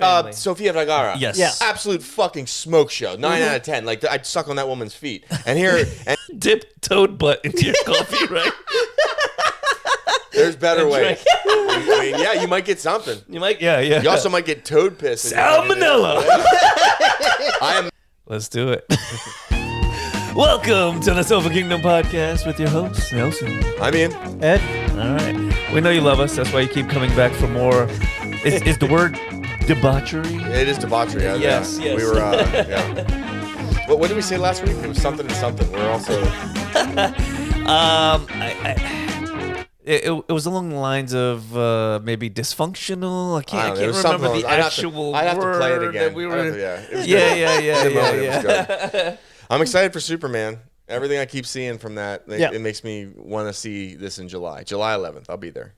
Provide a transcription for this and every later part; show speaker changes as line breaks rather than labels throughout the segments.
family.
Sofia Vergara.
Yes.
Yeah.
Absolute fucking smoke show. 9 out of 10. Like, I'd suck on that woman's feet. And here, and
Dip toad butt into your coffee, right?
there's better ways. I mean, yeah, you might get something.
You might, yeah.
You also might get toad piss.
Salmonella.
I am.
Let's do it. Welcome to the Sofa Kingdom podcast with your host, Nelson.
I'm in.
Ed?
All right. We know you love us. That's why you keep coming back for more. Is the word debauchery?
It is debauchery.
Yes.
We were, yeah. What did we say last week? It was something and something. We're also.
It was along the lines of maybe dysfunctional. I can't remember the actual
I'd have to play it
word
again.
that we were.
Yeah. I'm excited for Superman. Everything I keep seeing from that, it makes me want to see this in July. July 11th. I'll be there.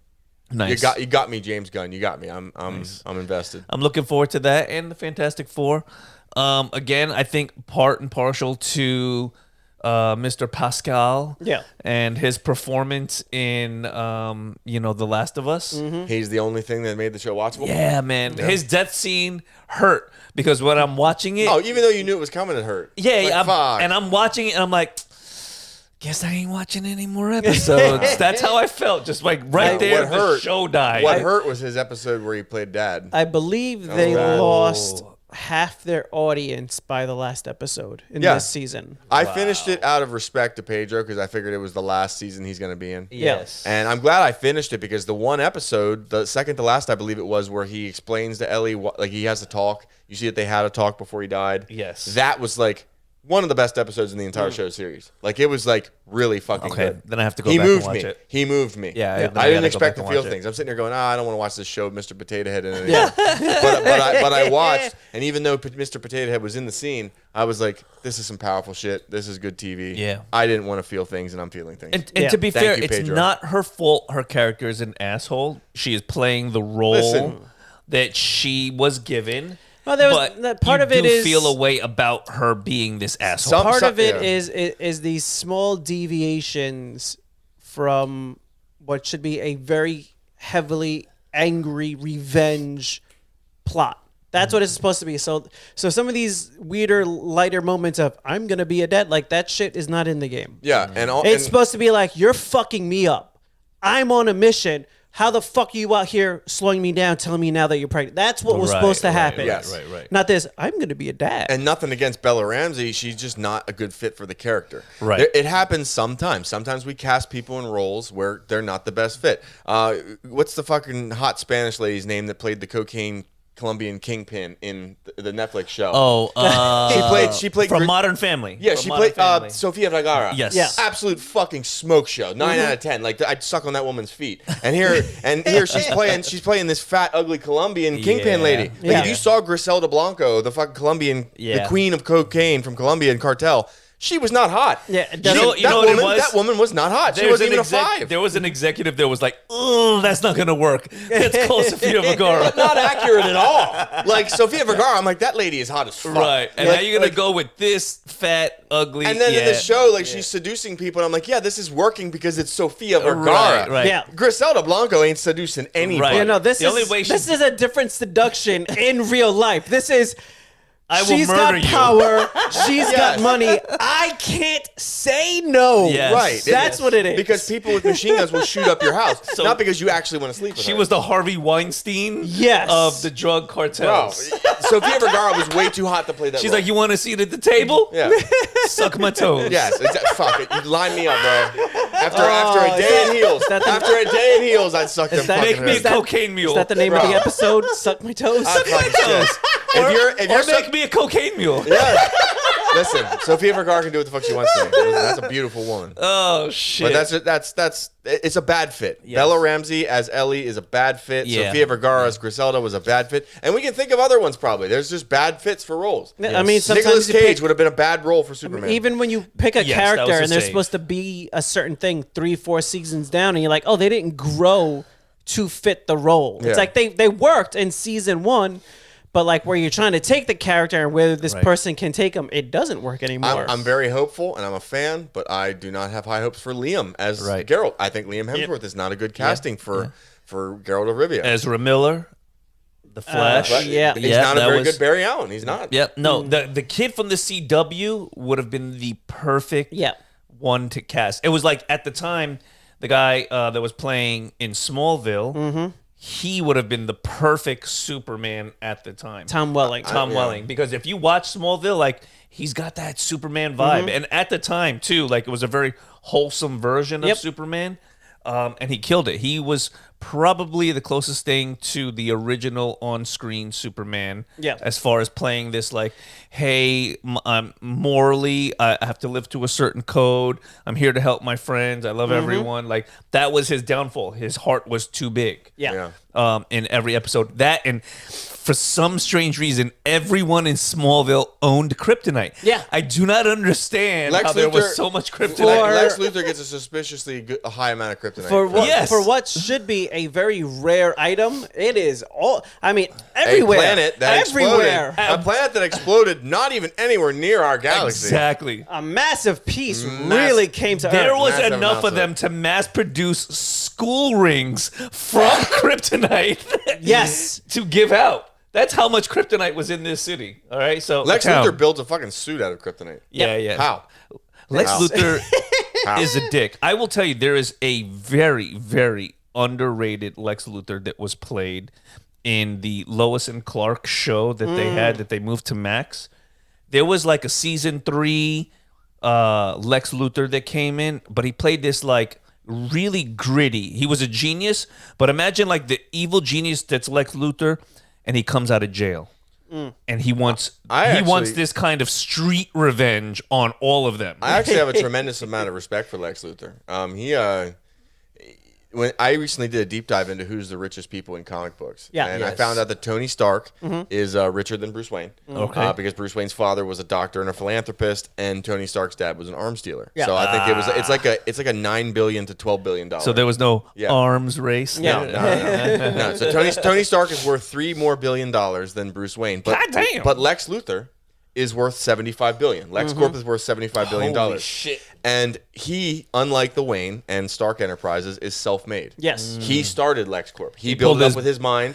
Nice.
You got me, James Gunn. You got me. I'm invested.
I'm looking forward to that and the Fantastic Four. Again, I think part and partial to Mr. Pascal and his performance in The Last of Us.
Mm-hmm.
He's the only thing that made the show watchable.
Yeah, man. Yeah. His death scene hurt because when I'm watching it,
even though you knew it was coming, it hurt.
Yeah,
fuck.
And I'm watching it and I'm like, guess I ain't watching any more episodes. That's how I felt. Just like there, the show died.
What hurt was his episode where he played dad.
I believe they lost half their audience by the last episode in this season.
I finished it out of respect to Pedro because I figured it was the last season he's going to be in.
Yes.
And I'm glad I finished it because the one episode, the second to last, I believe it was, where he explains to Ellie, like he has to talk. You see that they had a talk before he died.
Yes.
That was like one of the best episodes in the entire show series. Like it was like really fucking good.
Then I have to go back and watch it.
He moved me.
Yeah.
I didn't expect to feel things. I'm sitting here going, I don't want to watch this show, Mr. Potato Head. In it. But I watched, and even though Mr. Potato Head was in the scene, I was like, this is some powerful shit. This is good TV.
Yeah.
I didn't want to feel things, and I'm feeling things.
And to be fair,
you,
it's
Pedro.
not her fault her character is an asshole. She is playing the role that she was given.
Well,
part of it is feel a way about her being this asshole.
Part of it is these small deviations from what should be a very heavily angry revenge plot. That's what it's supposed to be. So some of these weirder, lighter moments of I'm gonna be a dad, like that shit is not in the game.
Yeah,
it's supposed to be like you're fucking me up. I'm on a mission. How the fuck are you out here slowing me down, telling me now that you're pregnant? That's what was supposed to happen.
Right.
Not this, I'm going to be a dad.
And nothing against Bella Ramsey. She's just not a good fit for the character.
Right.
It happens sometimes. Sometimes we cast people in roles where they're not the best fit. What's the fucking hot Spanish lady's name that played the cocaine Colombian kingpin in the Netflix show? She played
from Modern Family.
Yeah, she played Sofia Vergara.
Yes.
Yeah.
Absolute fucking smoke show. 9 out of 10. Like I'd suck on that woman's feet. And here she's playing this fat, ugly Colombian kingpin lady. Like if you saw Griselda Blanco, the fucking Colombian, the queen of cocaine from Colombian cartel. She was not hot.
Yeah,
that woman was not hot. She wasn't even a 5.
There was an executive that was like, "Oh, that's not gonna work. Let's call Sofia Vergara."
Not accurate at all. Like Sofia Vergara, I'm like, that lady is hot as fuck.
Right. And now you're gonna go with this fat, ugly.
And then in the show, she's seducing people, and I'm like, yeah, this is working because it's Sofia Vergara.
Right.
Yeah.
Griselda Blanco ain't seducing anybody.
Right.
Yeah, no, this is a different seduction in real life. This is. She's got power. She's got money. I can't say no.
Yes.
Right.
That's what it is.
Because people with machine guns will shoot up your house. Not because you actually want to sleep with her.
She was the Harvey Weinstein of the drug cartels.
Bro, Sofia Vergara was way too hot to play that
She's
role.
like, you want a seat at the table?
Yeah.
Suck my toes.
Yes. Fuck it. You line me up, bro. After a day in heels. After a day in heels, I'd suck them fucking
Make me a cocaine mule.
Is that the name of the episode? Suck my toes?
Suck my toes. If you're
make me a cocaine mule.
Yeah. Listen, Sofia Vergara can do what the fuck she wants to. That's a beautiful woman.
Oh shit!
But that's it's a bad fit. Yes. Bella Ramsey as Ellie is a bad fit.
Yeah.
Sofia Vergara as Griselda was a bad fit, and we can think of other ones probably. There's just bad fits for roles.
Yes. I mean, sometimes
Nicolas Cage would have been a bad role for Superman.
Even when you pick a character and they're supposed to be a certain thing 3-4 seasons down, and you're like, oh, they didn't grow to fit the role. It's like they worked in season 1. But like where you're trying to take the character and whether this person can take them, it doesn't work anymore.
I'm very hopeful and I'm a fan, but I do not have high hopes for Liam as Geralt. I think Liam Hemsworth is not a good casting for Geralt of Rivia.
Ezra Miller. The Flash.
Yeah.
He's not a very good Barry Allen. He's not.
Yep. No, the kid from the CW would have been the perfect one to cast. It was like at the time, the guy that was playing in Smallville, he would have been the perfect Superman at the time.
Tom Welling.
Welling. Because if you watch Smallville, like he's got that Superman vibe. And at the time, too, like it was a very wholesome version of Superman. And he killed it. He was probably the closest thing to the original on-screen Superman.
Yeah.
As far as playing this, like, hey, morally, I have to live to a certain code. I'm here to help my friends. I love everyone. Like that was his downfall. His heart was too big.
Yeah.
In every episode, that and for some strange reason, everyone in Smallville owned kryptonite.
Yeah.
I do not understand how there was so much kryptonite.
Lex Luthor gets a suspiciously a high amount of kryptonite.
For what should be a very rare item, it is all. I mean, everywhere.
A planet that
everywhere.
exploded. A planet that exploded, not even anywhere near our galaxy.
Exactly.
A massive piece really came to Earth.
There was enough of them to mass produce school rings from kryptonite.
Yes.
To give out. That's how much kryptonite was in this city. All right, so
Lex Luthor builds a fucking suit out of kryptonite.
Yeah.
How?
Lex Luthor is a dick. I will tell you, there is a very, very underrated Lex Luthor that was played in the Lois and Clark show that they had that they moved to Max. There was like a season 3 Lex Luthor that came in, but he played this like really gritty. He was a genius, but imagine like the evil genius that's Lex Luthor. And he comes out of jail, and he wants this kind of street revenge on all of them.
I actually have a tremendous amount of respect for Lex Luthor. When I recently did a deep dive into who's the richest people in comic books, I found out that Tony Stark is richer than Bruce Wayne, because Bruce Wayne's father was a doctor and a philanthropist, and Tony Stark's dad was an arms dealer. Yeah. So I think it's like a $9 billion to $12 billion.
So there was no arms race.
No. So Tony Stark is worth $3 billion more than Bruce Wayne. But,
God damn.
But Lex Luthor is worth $75 billion. LexCorp is worth $75 billion.
Holy shit.
And he, unlike the Wayne and Stark Enterprises, is self-made.
Yes.
He started LexCorp. He built it up with his mind.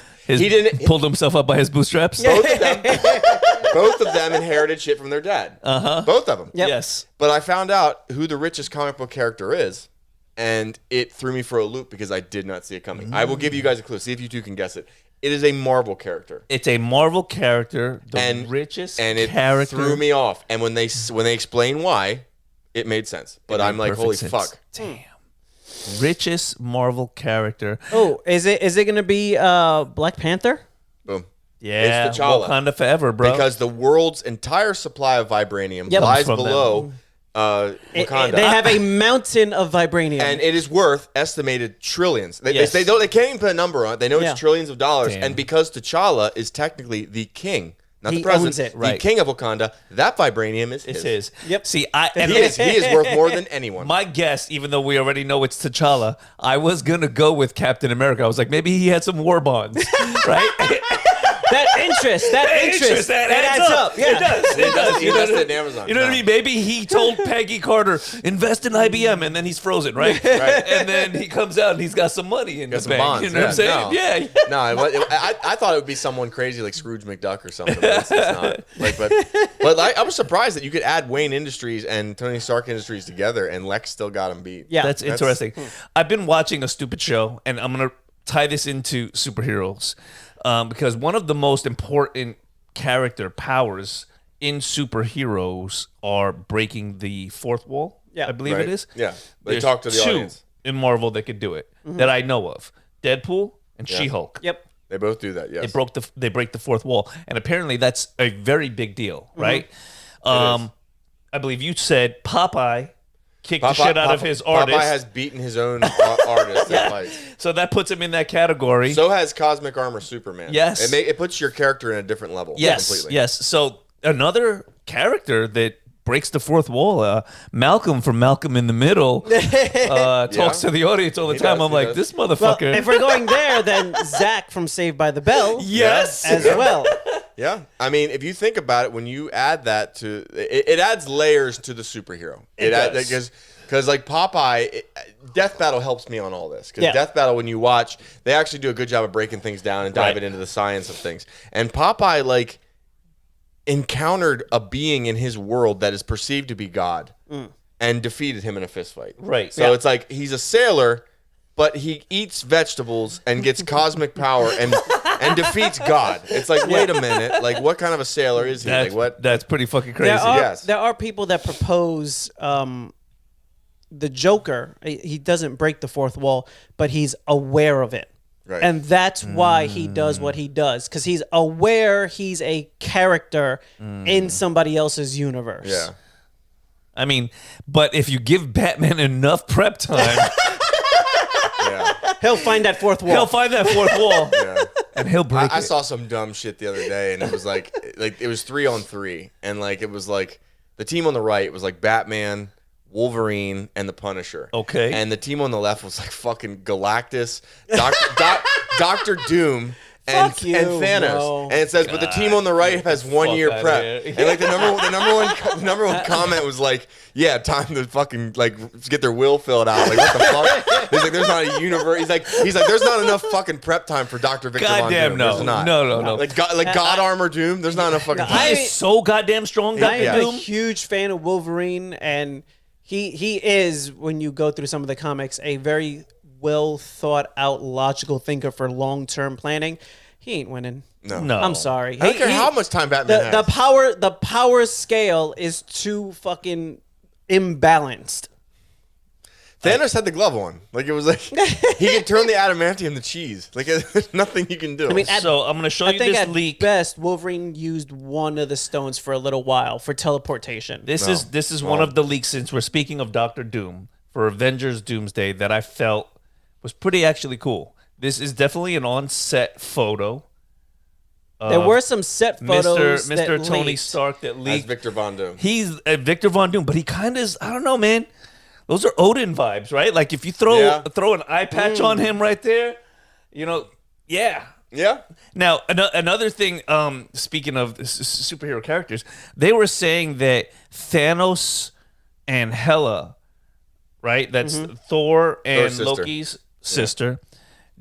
Pulled himself up by his bootstraps.
Both of them inherited shit from their dad. Both of them.
Yep.
Yes.
But I found out who the richest comic book character is, and it threw me for a loop because I did not see it coming. I will give you guys a clue. See if you two can guess it. It is a Marvel character.
It's a Marvel character, the richest character.
And it threw me off. And when they explain why, it made sense. But I'm like, holy fuck.
Damn. Richest Marvel character.
Oh, is it going to be Black Panther?
Boom.
Yeah.
It's T'Challa.
Wakanda forever, bro.
Because the world's entire supply of vibranium lies below Wakanda.
They have a mountain of vibranium,
and it is worth estimated trillions. They can't even put a number on it. They know it's trillions of dollars. Damn. And because T'Challa is technically the king, not the president, the king of Wakanda, that vibranium is his.
Yep.
See,
he is worth more than anyone.
My guess, even though we already know it's T'Challa, I was gonna go with Captain America. I was like, maybe he had some war bonds, right?
That interest adds up. Yeah.
It does.
He invested in Amazon.
You know what I mean? Maybe he told Peggy Carter, invest in IBM, and then he's frozen, right? And then he comes out and he's got some money in the bank.
Bonds.
You know what I'm saying?
Yeah. No, I thought it would be someone crazy like Scrooge McDuck or something. But it's not. But I was surprised that you could add Wayne Industries and Tony Stark Industries together, and Lex still got him beat.
Yeah,
that's interesting. I've been watching a stupid show, and I'm gonna tie this into superheroes. Because one of the most important character powers in superheroes are breaking the fourth wall. Yeah, I believe it is.
Yeah, they talk to the audience.
In Marvel that could do it that I know of: Deadpool and She-Hulk.
Yep,
they both do that. Yes,
they break the fourth wall, and apparently that's a very big deal, right? I believe you said Popeye kicked the shit out of his artist.
Popeye has beaten his own artist at fights.
So that puts him in that category.
So has Cosmic Armor Superman.
Yes.
It puts your character in a different level.
Yes,
completely.
Yes. So another character that breaks the fourth wall, Malcolm from Malcolm in the Middle, talks to the audience all the time. I'm like, this motherfucker.
Well, if we're going there, then Zach from Saved by the Bell.
Yes.
As well.
Yeah, I mean, if you think about it, when you add that to it adds layers to the superhero.
It does.
Because like Popeye, Death Battle helps me on all this. Because Death Battle, when you watch, they actually do a good job of breaking things down and diving into the science of things. And Popeye like encountered a being in his world that is perceived to be God and defeated him in a fist fight.
Right.
So it's like he's a sailor, but he eats vegetables and gets cosmic power and defeats God. It's like, wait a minute, like what kind of a sailor is he? Like what?
That's pretty fucking crazy.
There are people that propose the Joker. He doesn't break the fourth wall, but he's aware of it.
Right.
And that's why he does what he does, because he's aware he's a character in somebody else's universe.
Yeah.
I mean, but if you give Batman enough prep time,
he'll find that fourth wall.
Yeah.
And he'll break it.
I saw some dumb shit the other day, and it was like it was 3-on-3, and like it was like the team on the right was like Batman, Wolverine, and the Punisher.
Okay.
And the team on the left was like fucking Galactus, Doctor Doom, and Thanos.
bro.
And it says, but the team on the right has 1 year prep. And like the number one comment was like, yeah, time to fucking like get their will filled out. Like what the fuck? He's like, there's not a universe. He's like, there's not enough fucking prep time for Dr. Victor Von
Goddamn
Doom.
no.
There's not.
No.
Like God Armor Doom. There's not enough fucking time.
He is so goddamn strong, Dr.
I'm
Doom.
a huge fan of Wolverine, and he is, when you go through some of the comics, a very well thought out, logical thinker for long term planning. He ain't winning.
No.
I'm sorry.
I don't care how much time Batman has.
The power scale is too fucking imbalanced.
Thanos had the glove on. Like it was like he could turn the adamantium to cheese. Like there's nothing you can do.
I mean,
So I'm going to show you this leak.
At best, Wolverine used one of the stones for a little while for teleportation.
This is one of the leaks, since we're speaking of Doctor Doom, for Avengers Doomsday, that I felt was pretty actually cool. This is definitely an on-set photo.
There were some set photos
Mr. Tony
leaked.
Stark that leaked.
That's Victor Von Doom.
He's Victor Von Doom, but he kind of is, I don't know, man. Those are Odin vibes, right? Like if you throw an eye patch on him right there, yeah.
Yeah.
Now, another thing, speaking of superhero characters, they were saying that Thanos and Hela, right? That's Thor and
sister.
Loki's sister,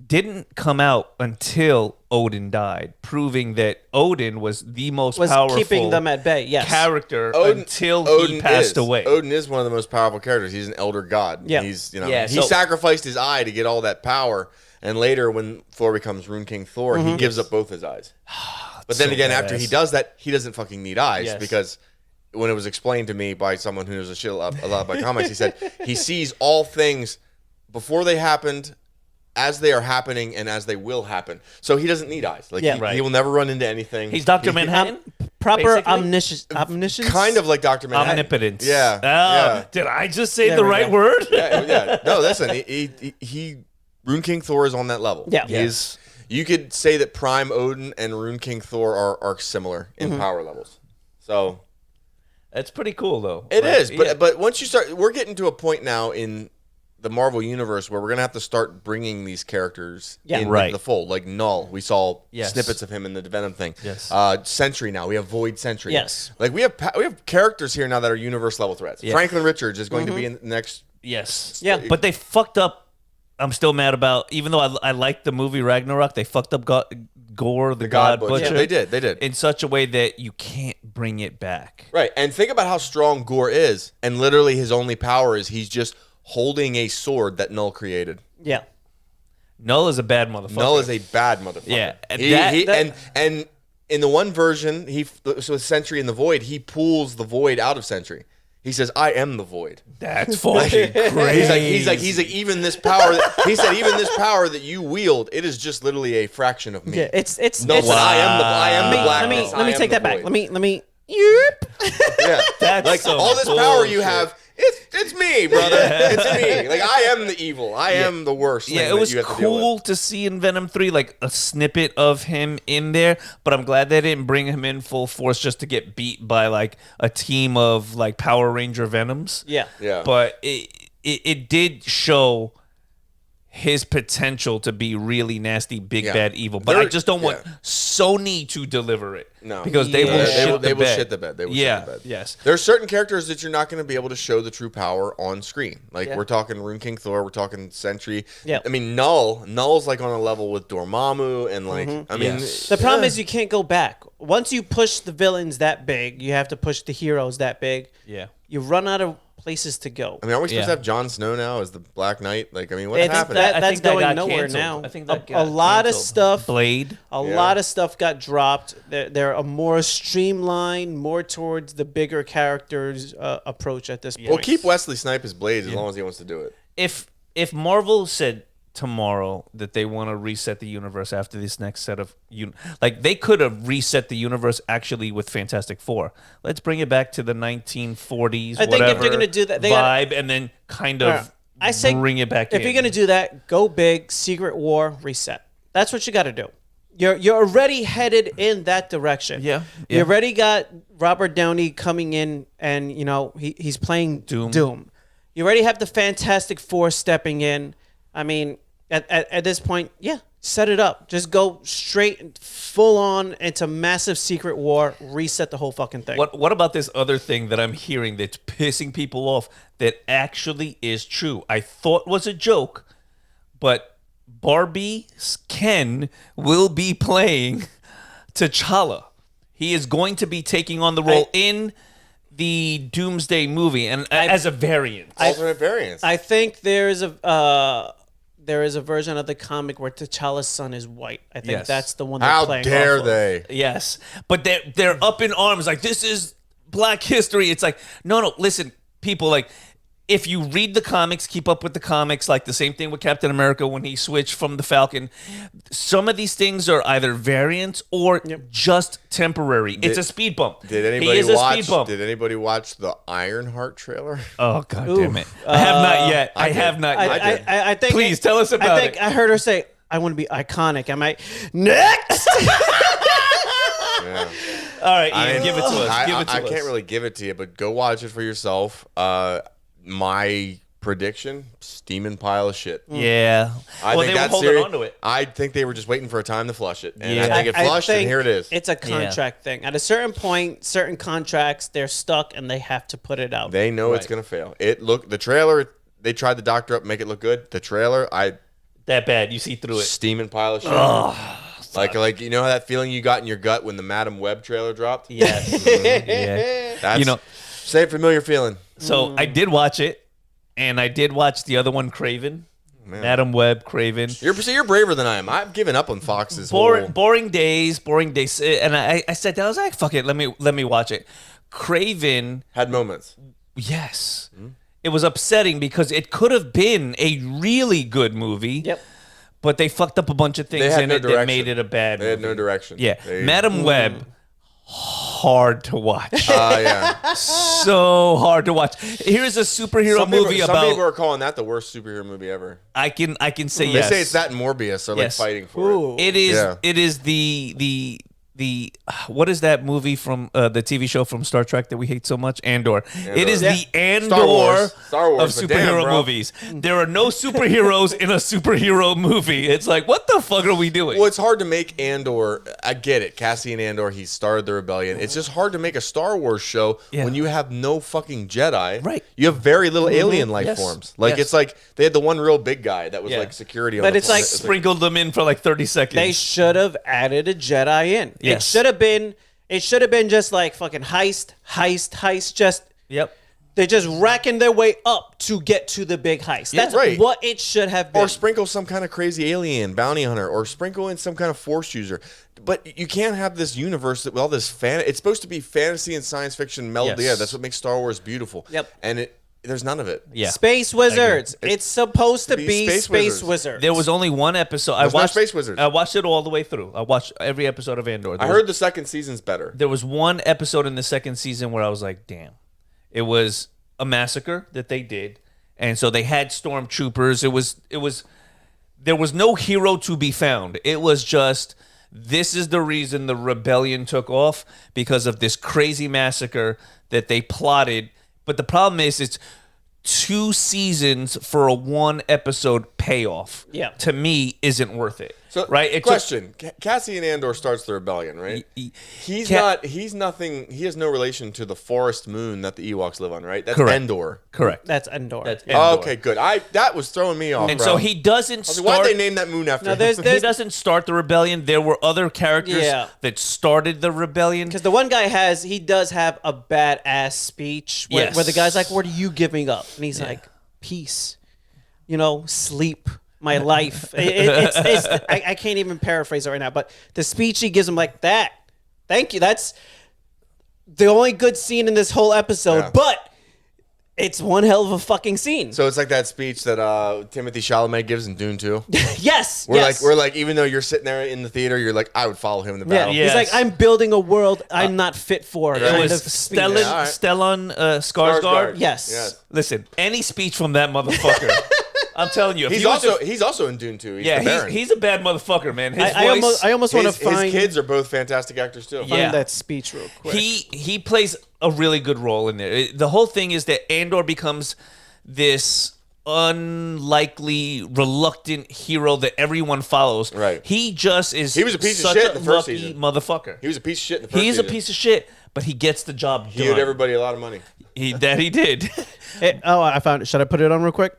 didn't come out until Odin died, proving that Odin was the most powerful,
keeping them at bay. Yes,
character until he passed away.
Odin is one of the most powerful characters. He's an elder god.
Yeah.
He's
he
sacrificed his eye to get all that power, and later when Thor becomes Rune King Thor, he gives up both his eyes. But then again, after he does that, he doesn't fucking need eyes because when it was explained to me by someone who knows a lot about comics, he said he sees all things before they happened, as they are happening, and as they will happen. So he doesn't need eyes. Like he will never run into anything.
He's Dr. Manhattan?
Proper omniscience.
Kind of like Dr. Manhattan.
Omnipotence.
Yeah.
Did I just say the right word?
Yeah. No, listen. He Rune King Thor is on that level.
Yeah.
You could say that Prime Odin and Rune King Thor are similar in power levels. So
that's pretty cool, though.
It is. But once you start, we're getting to a point now in the Marvel universe where we're gonna have to start bringing these characters in the fold. Like Null, we saw snippets of him in the Venom thing.
Yes.
Sentry now, we have Void Sentry.
Yes.
Like we have characters here now that are universe level threats. Yeah. Franklin Richards is going to be in the next.
Yes.
Yeah.
But they fucked up. I'm still mad about, even though I like the movie Ragnarok, they fucked up Gore, the God Butcher.
Yeah, they did.
In such a way that you can't bring it back.
Right. And think about how strong Gore is. And literally his only power is he's just holding a sword that Null created.
Yeah.
Null is a bad motherfucker.
Null is a bad motherfucker.
Yeah.
And in the one version, so with Sentry in the Void, he pulls the Void out of Sentry. He says, "I am the Void."
That's fucking crazy.
He's like, even this power. He said, even this power that you wield, it is just literally a fraction of me.
Yeah, it's
I am the blackness.
Let me take that back. Let me.
Yeah,
that's
like
so
all this power you have. It's me, brother. It's me. Like I am the evil. I am the worst.
Yeah, it was cool to see in Venom 3 like a snippet of him in there, but I'm glad they didn't bring him in full force just to get beat by like a team of like Power Ranger Venoms.
Yeah.
Yeah.
But it did show his potential to be really nasty, big bad evil. But I just don't want Sony to deliver it.
No,
because they will shit the bed.
They will shit the bed. They will shit the bed.
Yes.
There's certain characters that you're not going to be able to show the true power on screen. Like we're talking Rune King Thor, we're talking Sentry.
Yeah.
I mean Null's like on a level with Dormammu and like I mean
the problem is you can't go back. Once you push the villains that big, you have to push the heroes that big.
Yeah.
You run out of places to go.
I mean, are we supposed to have Jon Snow now as the Black Knight? Like, I mean, what
It's-
happened?
That's going
got
nowhere
canceled.
now.
I think that
a
got
lot of
canceled.
stuff.
Blade.
A lot of stuff got dropped. They're a more streamlined, more towards the bigger characters approach at this point.
Well, keep Wesley Snipes as Blade as long as he wants to do it.
If Marvel said tomorrow that they want to reset the universe after this next set of like they could have reset the universe actually with Fantastic Four. Let's bring it back to the 1940s.
I think if they're going to do that, they
vibe, and then kind of
I say
bring it back.
If you're going to do that, go big, Secret War, reset. That's what you got to do. You're already headed in that direction.
Yeah.
You already got Robert Downey coming in, and you know he's playing Doom. You already have the Fantastic Four stepping in. I mean, at this point, set it up. Just go straight, full on into massive Secret War. Reset the whole fucking thing.
What about this other thing that I'm hearing that's pissing people off that actually is true? I thought was a joke, but Barbie's Ken will be playing T'Challa. He is going to be taking on the role in the Doomsday movie, and as a variant,
Alternate variants.
I think there is a version of the comic where T'Challa's son is white. I think that's the one.
How
playing
dare
off
they?
Yes, but they're up in arms like this is Black history. It's like no, listen, people, like if you read the comics, keep up with the comics, like the same thing with Captain America when he switched from the Falcon. Some of these things are either variants or just temporary. It's a speed bump.
Did anybody watch the Ironheart trailer?
Oh God damn it! I have not yet. I have not yet.
I think.
Please tell us about it.
I heard her say, "I want to be iconic." Am I next?
All right, Ian, give it to us.
I can't really give it to you, but go watch it for yourself. My prediction: steaming pile of shit.
Yeah.
I think
they were holding on to it.
I think they were just waiting for a time to flush it, and I think it flushed, and here it is.
It's a contract thing. At a certain point, certain contracts they're stuck, and they have to put it out.
They know it's gonna fail. The trailer. They tried to doctor up, make it look good. The trailer,
that bad. You see through it.
Steaming pile of shit. Like you know that feeling you got in your gut when the Madam Web trailer dropped?
Yes. Yeah.
That's same familiar feeling.
So I did watch it, and I did watch the other one, Craven. Madam Web, Craven.
You're braver than I am. I've given up on Fox's
boring days. And I sat down. I was like, fuck it. Let me watch it. Craven
had moments.
Yes. Mm-hmm. It was upsetting because it could have been a really good movie.
Yep.
But they fucked up a bunch of things in it that made it a bad movie.
They had no direction.
Yeah. Madam Web, hard to watch.
Yeah.
So hard to watch. Here's a superhero movie about...
Some people are calling that the worst superhero movie ever.
I can say
yes. They say it's that and Morbius. They're like fighting for it.
It is. It is the what is that movie from the TV show from Star Trek that we hate so much? Andor. It is the Andor
Star Wars,
of superhero movies. There are no superheroes in a superhero movie. It's like, what the fuck are we doing?
Well, it's hard to make Andor. I get it. Cassian Andor, he started the rebellion. It's just hard to make a Star Wars show when you have no fucking Jedi.
Right.
You have very little alien life forms. Like it's like they had the one real big guy that was like security.
But it's like
sprinkled them in for like 30 seconds.
They should have added a Jedi in. It should have been. It should have been just like fucking heist. Just they're just racking their way up to get to the big heist. That's what it should have been.
Or sprinkle some kind of crazy alien bounty hunter, or sprinkle in some kind of force user. But you can't have this universe that all this it's supposed to be fantasy and science fiction melded together. That's what makes Star Wars beautiful.
Yep.
And there's none of it.
Yeah.
Space Wizards. It's supposed to be Space Wizards.
There was only one episode.
I watched Space Wizards.
I watched it all the way through. I watched every episode of Andor.
I heard the second season's better.
There was one episode in the second season where I was like, damn. It was a massacre that they did. And so they had stormtroopers. There was no hero to be found. It was just, this is the reason the rebellion took off, because of this crazy massacre that they plotted. But the problem is, it's 2 seasons for a 1 episode payoff, to me, isn't worth it.
So,
right?
Question: Cassian Andor starts the rebellion, right? He's nothing. He has no relation to the forest moon that the Ewoks live on, right? That's
Correct.
Endor.
Correct.
That's Andor.
Oh, okay, good. That was throwing me off.
And
bro.
so he doesn't
I was
start.
like, why'd they name that moon after
No,
him?
He doesn't start the rebellion. There were other characters that started the rebellion.
Because the one guy does have a badass speech where the guy's like, "What are you giving up?" And he's like, "Peace, sleep, my life." I can't even paraphrase it right now, but the speech he gives him like that. Thank you. That's the only good scene in this whole episode, but it's one hell of a fucking scene.
So it's like that speech that Timothy Chalamet gives in Dune 2.
Yes.
We're like, even though you're sitting there in the theater, you're like, I would follow him in the battle.
He's like, I'm building a world I'm not fit for.
It was Stellan Skarsgård.
Yes.
Listen, any speech from that motherfucker. I'm telling you,
he's also in Dune 2.
He's a bad motherfucker, man. His voice,
I almost want to find
his kids are both fantastic actors too.
Find that speech real quick.
He plays a really good role in there. The whole thing is that Andor becomes this unlikely, reluctant hero that everyone follows.
Right.
He just is.
He was a piece of
such
shit
a
in the first
lucky
season.
motherfucker.
He was a piece of shit in the first
He's
season.
a piece of shit, but he gets the job done.
He owed everybody a lot of money.
He did.
I found it. Should I put it on real quick?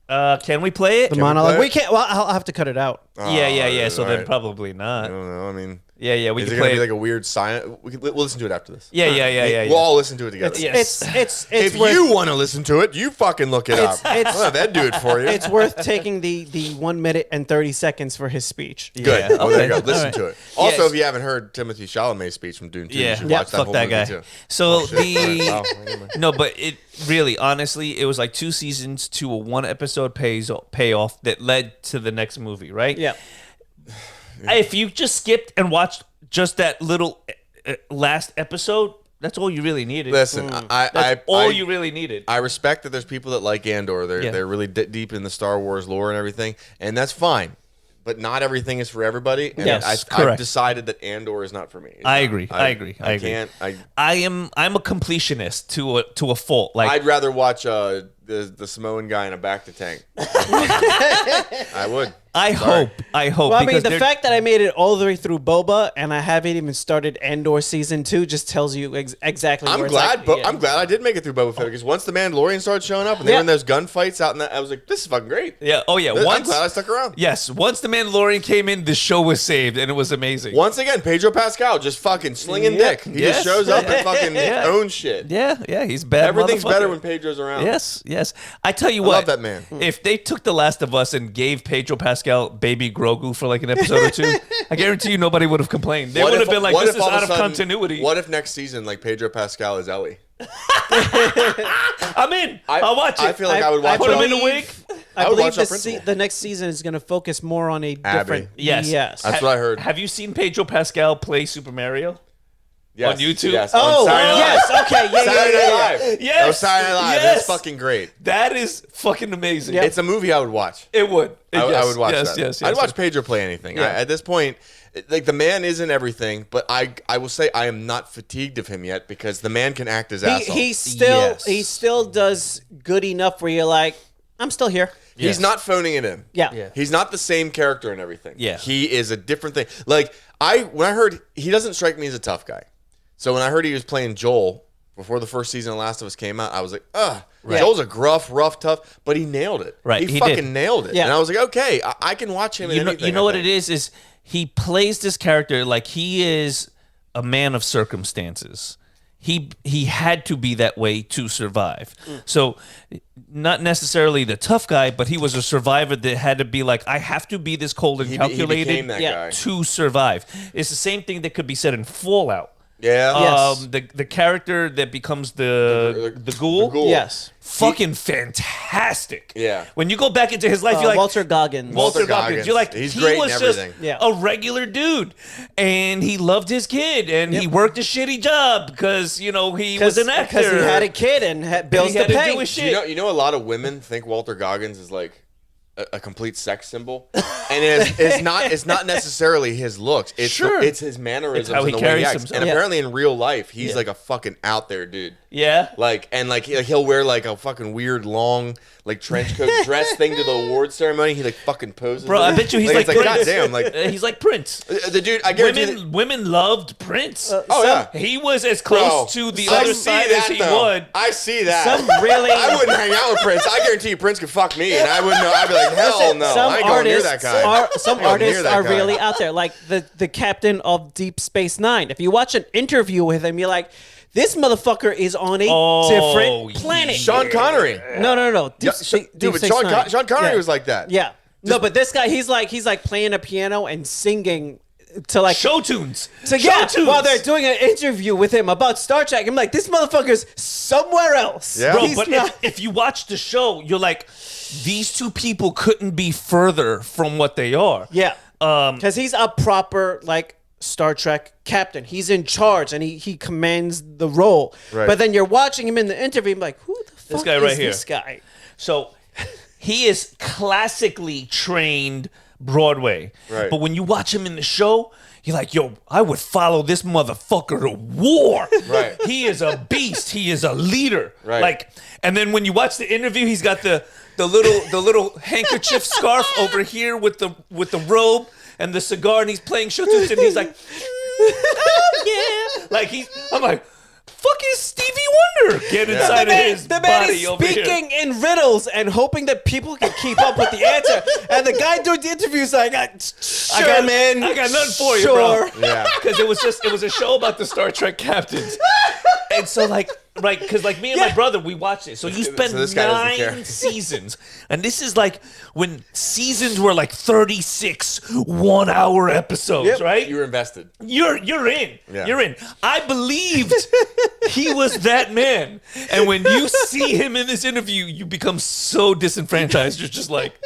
Can we play it?
The monologue. We can't. Well, I'll have to cut it out.
Yeah. So then probably not.
I don't know. I mean,
we
is
can
it
play
gonna be
it.
like a weird silent? We'll listen to it after this.
Yeah.
We'll all listen to it together.
It's
if you want to listen to it, you fucking look it up. We'll have that do it for you.
It's worth taking the 1 minute and 30 seconds for his speech.
Good.
Yeah,
Well, there you go.
okay.
Listen
All right.
to it. Also, if you haven't heard Timothy Chalamet's speech from Dune 2, you should watch that
fuck
whole
that
movie
guy.
too.
So
Wow.
no, but it really, honestly, it was like 2 seasons to a 1 episode payoff that led to the next movie, right?
Yeah.
If you just skipped and watched just that little last episode, that's all you really needed.
Listen,
That's all you really needed.
I respect that there's people that like Andor. They're really deep in the Star Wars lore and everything, and that's fine. But not everything is for everybody. And I've decided that Andor is not for me.
I agree. I
can't.
I'm a completionist to a fault. Like
I'd rather watch the Samoan guy in a back to tank. I would.
I hope.
Well, I mean, the fact that I made it all the way through Boba and I haven't even started Andor season 2 just tells you exactly.
I'm glad. I'm glad I did make it through Boba Fett because once the Mandalorian started showing up and they were in those gunfights out in that, I was like, this is fucking great.
Yeah. Oh yeah.
I'm glad I stuck around.
Yes. Once the Mandalorian came in, the show was saved and it was amazing.
Once again, Pedro Pascal just fucking slinging dick. He just shows up and fucking owns shit.
Yeah. He's bad.
Everything's better when Pedro's around.
Yes. I tell you what.
I love that man.
If they took The Last of Us and gave Pedro Pascal baby Grogu for like an episode or 2, I guarantee you nobody would have complained. They would have been like, this is out of continuity.
What if next season, like, Pedro Pascal is Ellie?
I'm in. I'll watch it.
I feel like I would watch it.
Put him in a wig.
I believe the next season is going to focus more on a different...
Yes.
That's what I heard.
Have you seen Pedro Pascal play Super Mario?
Yes.
On YouTube?
Yes.
Oh, yes. Okay.
Saturday Night Live.
Yes.
No, Saturday Night Live.
Yes.
That's fucking great.
That is fucking amazing.
Yep.
It's a movie I would watch.
It would.
I would watch that.
Yes.
I'd watch Pedro play anything.
Yeah.
At this point, like, the man isn't everything, but I will say I am not fatigued of him yet because the man can act his ass off.
He still does good enough where you're like, I'm still here.
He's not phoning it in.
Yeah.
He's not the same character and everything.
Yeah.
He is a different thing. Like, when I heard, he doesn't strike me as a tough guy. So when I heard he was playing Joel before the first season of Last of Us came out, I was like, ugh. Right. Joel's a gruff, rough, tough, but he nailed it.
Right.
He fucking nailed it. Yeah. And I was like, okay, I can watch him in anything.
You know what it is he plays this character like he is a man of circumstances. He had to be that way to survive. So not necessarily the tough guy, but he was a survivor that had to be like, I have to be this cold and calculated
he became that guy.
to survive. It's the same thing that could be said in Fallout.
Yeah.
The character that becomes the ghoul.
Yes.
Fucking fantastic.
Yeah.
When you go back into his life, you're like
Walter Goggins.
Walter Goggins.
You're like,
he's
he
great
was
and
just
everything.
a regular dude, and he loved his kid, and he worked a shitty job because he was an actor.
Because he had a kid and had bills to pay.
do his shit.
You know, a lot of women think Walter Goggins is like a complete sex symbol, and it's not necessarily his looks. It's his mannerisms
it's how he
and the way
carries
he acts.
himself.
And apparently in real life, he's like a fucking out there dude.
Yeah.
Like he'll wear like a fucking weird long like trench coat dress thing to the awards ceremony. He like fucking poses.
Bro, I bet you he's like
Prince.
goddamn,
like
he's like Prince.
The dude, I guarantee
women loved Prince.
yeah,
he was as close to the other side as he would.
I see that.
Some really,
I wouldn't hang out with Prince. I guarantee you, Prince could fuck me, and I wouldn't know. I'd be like, hell no, I ain't going near that guy.
Some artists are really out there, like the captain of Deep Space Nine. If you watch an interview with him, you're like, this motherfucker is on a different planet.
Sean Connery.
No.
Sean Connery was like that.
Yeah. No, but this guy, he's like playing a piano and singing to like
show tunes.
While they're doing an interview with him about Star Trek, I'm like, this motherfucker's somewhere else.
Yeah.
Bro, but if you watch the show, you're like, these two people couldn't be further from what they are.
Yeah. Because he's a proper like Star Trek captain. He's in charge and he commands the role.
Right.
But then you're watching him in the interview, I'm like, who the fuck
guy
is
right here.
this guy?
So he is classically trained Broadway.
Right.
But when you watch him in the show, you're like, yo, I would follow this motherfucker to war.
Right.
He is a beast. He is a leader.
Right.
Like, and then when you watch the interview, he's got the little handkerchief scarf over here with the robe and the cigar, and he's playing show tunes, and he's like, oh yeah. Like I'm like, fucking Stevie Wonder get inside of his body over here.
Speaking in riddles and hoping that people can keep up with the answer. And the guy doing the interviews like, I got
nothing for you, bro.
Yeah.
Because it was a show about the Star Trek captains. And so like, right, because like me and my brother, we watched it. So you spend
this guy doesn't care.
9 seasons. And this is like when seasons were like 36 1-hour episodes, right?
You were invested.
You're in.
Yeah.
You're in. I believed he was that man. And when you see him in this interview, you become so disenfranchised. You're just like,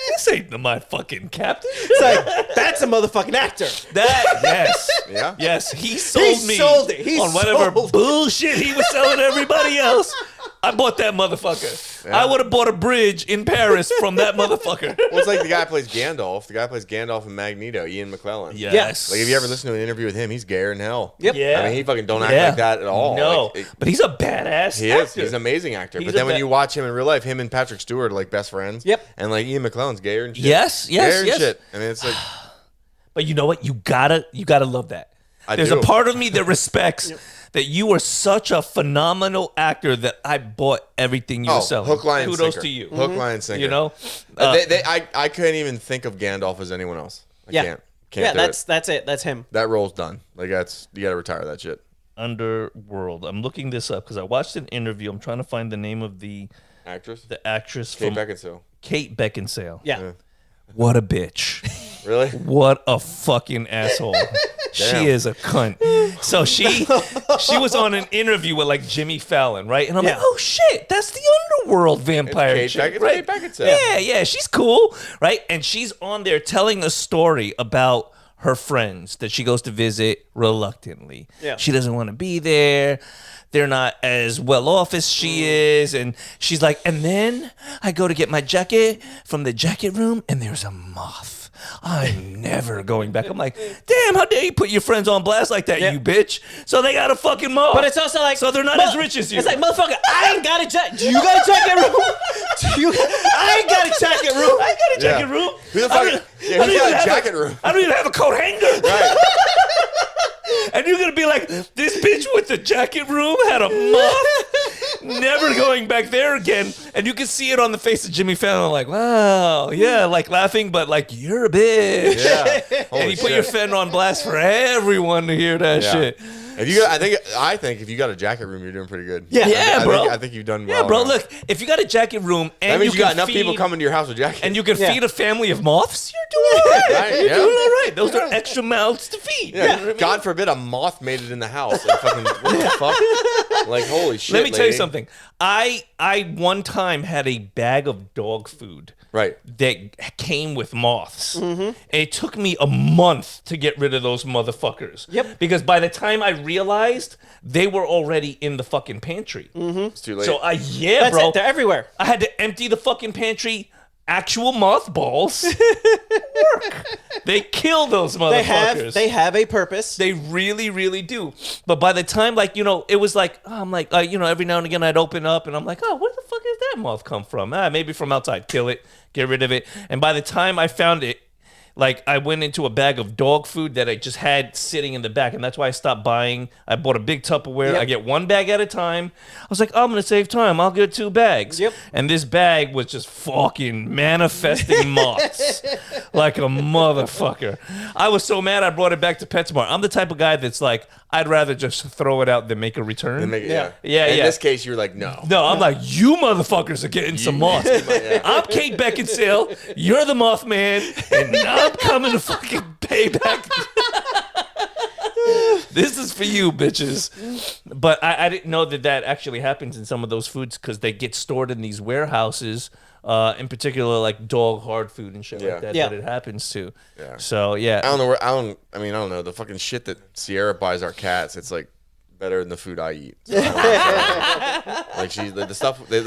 this ain't my fucking captain.
It's like, that's a motherfucking actor.
Yes.
Yeah?
Yes. He sold me
sold it. He
on whatever
sold it.
bullshit he was selling everybody else. I bought that motherfucker.
Yeah.
I would have bought a bridge in Paris from that motherfucker.
Well, it's like the guy who plays Gandalf. The guy who plays Gandalf in Magneto, Ian McKellen.
Yes.
Like, if you ever listen to an interview with him, he's gayer in hell.
Yep.
Yeah.
I mean, he fucking don't act like that at all.
No.
Like,
but he's a badass
he
actor.
is. He's an amazing actor.
He's
But then
a
when you watch him in real life, him and Patrick Stewart are like best friends.
Yep.
And like Ian McKellen's gayer and shit.
Yes.
Gayer and shit. I mean, it's like,
But you know what? You gotta love that. There's
do.
a part of me that respects that you are such a phenomenal actor that I bought everything you were selling.
Hook, line, and
Kudos
sinker.
to you.
Hook, line, and sinker.
You know?
I couldn't even think of Gandalf as anyone else. I can't.
Yeah,
do
that's it. That's him.
That role's done. Like, you gotta retire that shit.
Underworld. I'm looking this up because I watched an interview. I'm trying to find the name of the
Actress?
actress
Kate
from
Beckinsale.
Kate Beckinsale.
Yeah.
What a bitch.
Really?
What a fucking asshole. She is a cunt. So she was on an interview with like Jimmy Fallon, right? And I'm like, oh shit, that's the Underworld vampire
It's
chick,
Kate
right?
Beckinsale.
Yeah, she's cool, right? And she's on there telling a story about her friends that she goes to visit reluctantly.
Yeah.
She doesn't want to be there. They're not as well off as she is. And she's like, and then I go to get my jacket from the jacket room and there's a moth. I'm never going back. I'm like, damn, how dare you put your friends on blast like that, you bitch? So they got a fucking moth.
But it's also like,
so they're not as rich as you.
It's like, motherfucker, I ain't got a jacket. Do you got a jacket room? I ain't got a jacket room.
I got a jacket room.
Who the fuck? Who's got a jacket room?
I don't even have a coat hanger.
Right.
And you're gonna be like, this bitch with the jacket room had a moth, never going back there again. And you can see it on the face of Jimmy Fallon, like, wow, yeah, like laughing, but like, you're a bitch.
Yeah.
And you put your friend on blast for everyone to hear that shit.
If you got, I think if you got a jacket room, you're doing pretty good.
Yeah, bro.
I think you've done well.
Yeah, bro. Look, if you got a jacket room and
that means you got enough
feed,
people coming to your house with jackets,
and you can feed a family of moths, you're doing all right.
Right,
You're
yeah.
doing all right. Those are extra mouths to feed.
Yeah.
You know what I mean?
God forbid a moth made it in the house. And fucking, what the fuck? Like, holy shit.
Let me tell you
lady.
something. I one time had a bag of dog food.
Right.
That came with moths. And it took me a month to get rid of those motherfuckers.
Yep.
Because by the time I realized, they were already in the fucking pantry.
It's too late.
So
That's
bro.
it. They're everywhere.
I had to empty the fucking pantry, actual mothballs work. They kill those motherfuckers.
They have a purpose.
They really, really do. But by the time, like, it was like, I'm like, every now and again I'd open up and I'm like, oh, where the fuck is that moth come from? Maybe from outside. Kill it, get rid of it. And by the time I found it, like, I went into a bag of dog food that I just had sitting in the back, and that's why I stopped buying. I bought a big Tupperware. Yep. I get one bag at a time. I was like, I'm going to save time. I'll get 2 bags.
Yep.
And this bag was just fucking manifesting moths like a motherfucker. I was so mad I brought it back to PetSmart. I'm the type of guy that's like, I'd rather just throw it out than make a return.
Yeah. In this case, you're like, no.
No, I'm like, you motherfuckers are getting some moths. I'm Kate Beckinsale. You're the Mothman. And I'm coming to fucking pay back. This is for you, bitches. But I didn't know that actually happens in some of those foods because they get stored in these warehouses. In particular, like dog hard food and shit like that it happens to. Yeah. So yeah,
I don't know. The fucking shit that Sierra buys our cats, it's like better than the food I eat. So like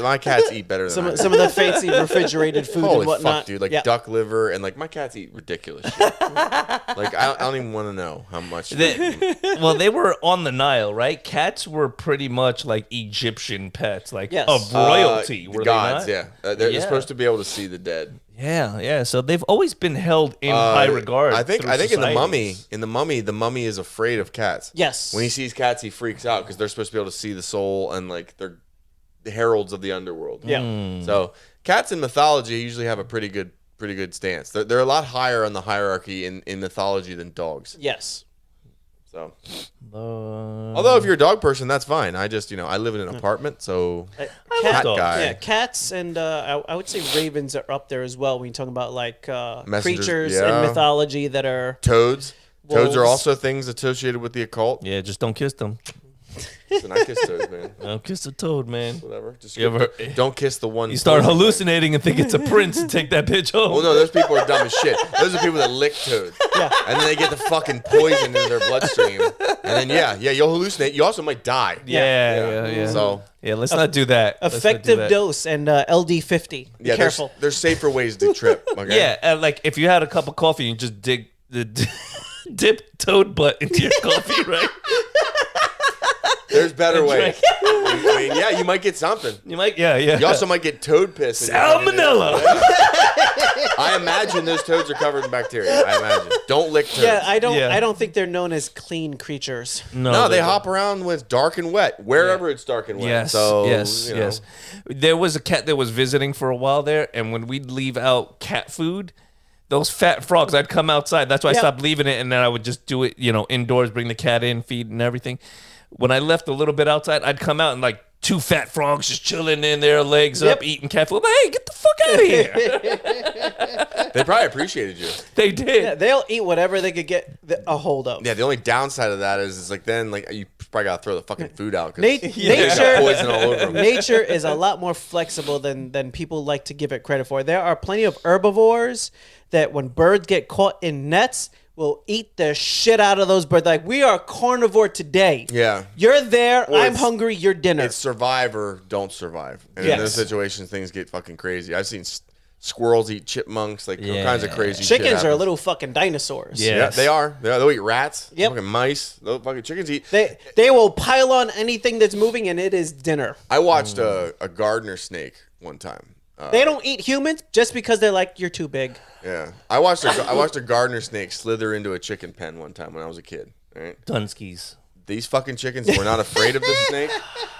my cats eat better than
some of the fancy refrigerated food and whatnot.
Fuck, dude, like duck liver and like my cats eat ridiculous shit. Like I don't even want to know how much.
Well, they were on the Nile, right? Cats were pretty much like Egyptian pets, like of royalty.
The gods, they not? They're supposed to be able to see the dead.
Yeah. So they've always been held in high regard.
I think in the mummy is afraid of cats.
Yes.
When he sees cats, he freaks out because they're supposed to be able to see the soul and like they're the heralds of the underworld.
Yeah.
So cats in mythology usually have a pretty good stance. They're a lot higher on the hierarchy in mythology than dogs.
Yes.
So, although if you're a dog person, that's fine. I just, I live in an apartment, so cat guy.
Yeah, cats and I would say ravens are up there as well when you're talking about like creatures in mythology that are
toads.
Wolves.
Toads are also things associated with the occult.
Yeah, just don't kiss them.
Listen, I kiss toads, man.
Don't kiss a toad, man.
Whatever. Just don't kiss the one.
You start hallucinating and think it's a prince and take that bitch home.
Well, no, those people are dumb as shit. Those are people that lick toads. Yeah. And then they get the fucking poison in their bloodstream. And then, you'll hallucinate. You also might die.
Yeah.
So,
let's not do that.
Effective dose and LD50. Be careful.
There's safer ways to trip. Okay?
Yeah, like if you had a cup of coffee and just dip toad butt into your coffee, right?
There's better ways. I mean, you might get something.
You might, You
also might get toad piss.
Salmonella.
I imagine those toads are covered in bacteria. I imagine. Don't lick toads.
Yeah, I don't think they're known as clean creatures.
No, they hop around with dark and wet wherever it's dark and wet.
Yes,
so,
yes. There was a cat that was visiting for a while there, and when we'd leave out cat food, those fat frogs, I'd come outside. That's why I stopped leaving it, and then I would just do it, indoors, bring the cat in, feed and everything. When I left a little bit outside, I'd come out and like 2 fat frogs just chilling in there, legs up, eating cat food. Hey, get the fuck out of here.
They probably appreciated you.
They did.
Yeah, they'll eat whatever they could get a hold of.
Yeah, the only downside of that is like then like you probably got to throw the fucking food out.
Nature,
poison all over them.
Nature is a lot more flexible than people like to give it credit for. There are plenty of herbivores that when birds get caught in nets, will eat the shit out of those birds. Like, we are carnivore today.
Yeah.
You're there. Well, I'm hungry. You're dinner.
It's survive or don't survive. And in those situations, things get fucking crazy. I've seen squirrels eat chipmunks, like all kinds of crazy shit.
Chickens are little fucking dinosaurs.
Yeah, they are. They'll eat rats. Yep. Fucking mice. Those fucking chickens eat.
They will pile on anything that's moving, and it is dinner.
I watched a gardener snake one time.
They don't eat humans just because they're like, you're too big.
Yeah, I watched a gardener snake slither into a chicken pen one time when I was a kid. Right?
Dunskies.
These fucking chickens were not afraid of this snake.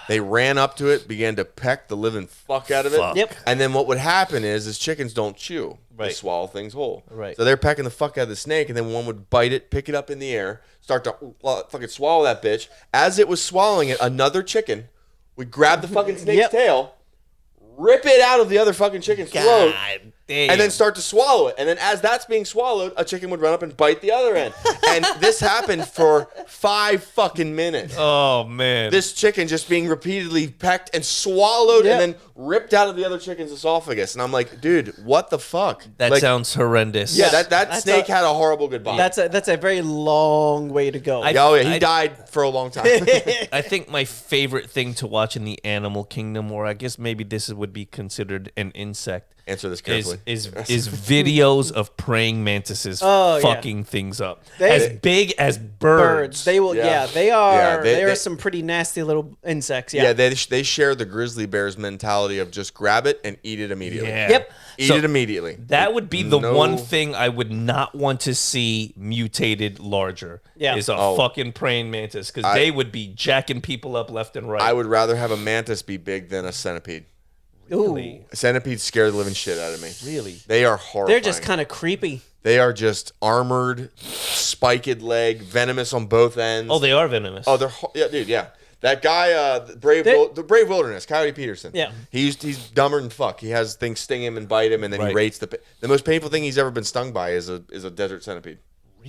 They ran up to it, began to peck the living fuck out of it.
Yep.
And then what would happen is chickens don't chew. They swallow things whole.
Right.
So they're pecking the fuck out of the snake, and then one would bite it, pick it up in the air, start to fucking swallow that bitch. As it was swallowing it, another chicken would grab the fucking snake's tail, rip it out of the other fucking chicken's throat, and then start to swallow it. And then as that's being swallowed, a chicken would run up and bite the other end. And this happened for 5 fucking minutes.
Oh, man.
This chicken just being repeatedly pecked and swallowed and then ripped out of the other chicken's esophagus. And I'm like, dude, what the fuck?
That sounds horrendous.
Yeah, that snake had a horrible goodbye.
That's a very long way to go.
He died for a long time.
I think my favorite thing to watch in the animal kingdom, or I guess maybe this would be considered an insect,
answer this carefully.
Is videos of praying mantises fucking things up. As big as birds.
They will. Yeah, they are. They are some pretty nasty little insects. Yeah.
They share the grizzly bear's mentality of just grab it and eat it immediately.
Yeah.
Yep.
Eat it immediately.
That would be the one thing I would not want to see mutated larger.
Yeah.
Is a fucking praying mantis, because they would be jacking people up left and right.
I would rather have a mantis be big than a centipede.
Really?
Centipedes scare the living shit out of me.
Really?
They are horrifying.
They're just kind of creepy.
They are just armored, spiked leg, venomous on both ends.
Oh, they are venomous.
Oh, dude. That guy, the Brave Wilderness, Coyote Peterson.
Yeah.
He's dumber than fuck. He has things sting him and bite him, and then he rates the most painful thing he's ever been stung by is a desert centipede.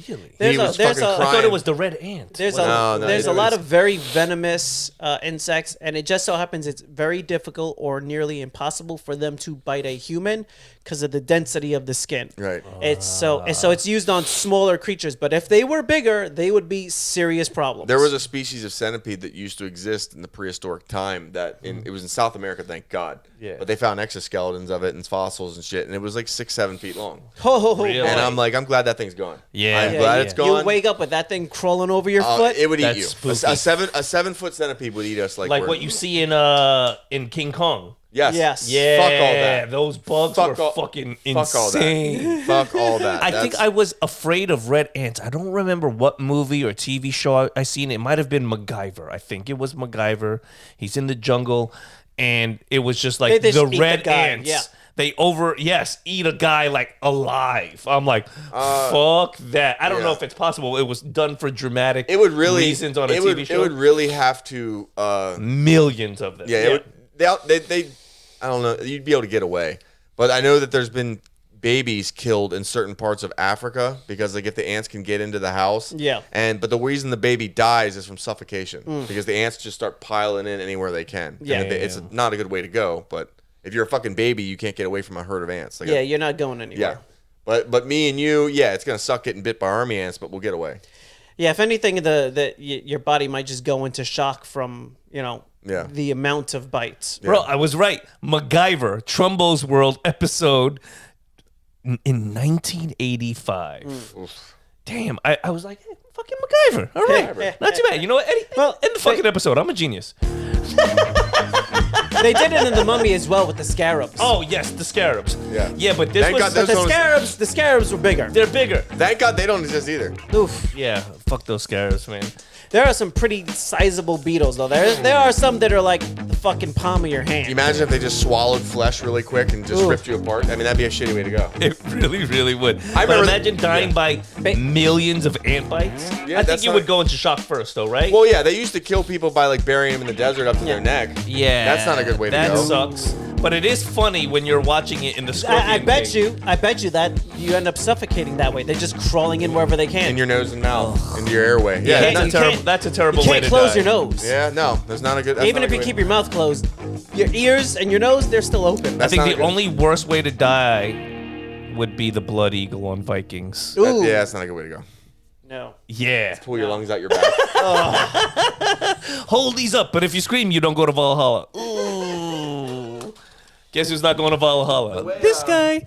Really?
He was fucking crying.
I thought it was the red ant.
There's a lot of very venomous insects, and it just so happens it's very difficult or nearly impossible for them to bite a human because of the density of the skin.
Right.
So it's used on smaller creatures, but if they were bigger, they would be serious problems.
There was a species of centipede that used to exist in the prehistoric time it was in South America, thank God.
Yeah.
But they found exoskeletons of it and fossils and shit, and it was like 6-7 feet long.
Really?
And I'm like, I'm glad that thing's gone.
Yeah.
I'm glad it's gone.
You wake up with that thing crawling over your foot.
It would eat
That's
you.
spooky.
A 7-foot centipede would eat us like
what you see in King Kong.
Yes.
Yeah.
Fuck all that.
Those bugs were fucking insane.
Fuck all that.
I think I was afraid of red ants. I don't remember what movie or TV show I seen. It might have been MacGyver. I think it was MacGyver. He's in the jungle, and it was just like
They
the
just eat
red
the guy.
ants.
Yeah.
They eat a guy like alive. I'm like, fuck that. I don't know if it's possible. It was done for dramatic reasons on a TV show.
It would really have to
millions of them.
Yeah. They I don't know. You'd be able to get away, but I know that there's been babies killed in certain parts of Africa because like if the ants can get into the house.
Yeah.
But the reason the baby dies is from suffocation because the ants just start piling in anywhere they can.
Yeah.
It's not a good way to go, but if you're a fucking baby, you can't get away from a herd of ants. Like
you're not going anywhere.
Yeah. But me and you, it's gonna suck getting bit by army ants, but we'll get away.
Yeah, if anything, your body might just go into shock from the amount of bites.
Bro, I was right. MacGyver, Trumbo's World episode in 1985. Damn, I was like, hey, fucking MacGyver. All right, not too bad. You know what, Eddie? End the fucking episode. I'm a genius.
They did it in The Mummy as well with the scarabs.
Oh yes, the scarabs.
Yeah,
but this was
the scarabs were bigger.
They're bigger.
Thank God they don't exist either.
Oof.
Yeah, fuck those scarabs, man.
There are some pretty sizable beetles, though. There are some that are like the fucking palm of your hand.
Can you imagine if they just swallowed flesh really quick and just ripped you apart? I mean, that'd be a shitty way to go.
It really, really would.
But
imagine dying by millions of ant bites. I think you would go into shock first, though, right?
Well, yeah, they used to kill people by like burying them in the desert up to their neck.
Yeah,
that's not a good way to go.
That sucks. But it is funny when you're watching it in the scorpion.
I bet you that you end up suffocating that way. They're just crawling in wherever they can.
In your nose and mouth, into your airway. Yeah,
that's a terrible way to die.
You can't close your nose.
Yeah, no, there's not a good.
Even if you keep your mouth closed, your ears and your nose, they're still open.
I think the only worst way to die would be the blood eagle on Vikings.
Ooh.
Yeah, that's not a good way to go.
No.
Yeah.
Pull your lungs out your back.
Hold these up, but if you scream, you don't go to Valhalla. Ooh. Guess who's not going to Valhalla? This guy.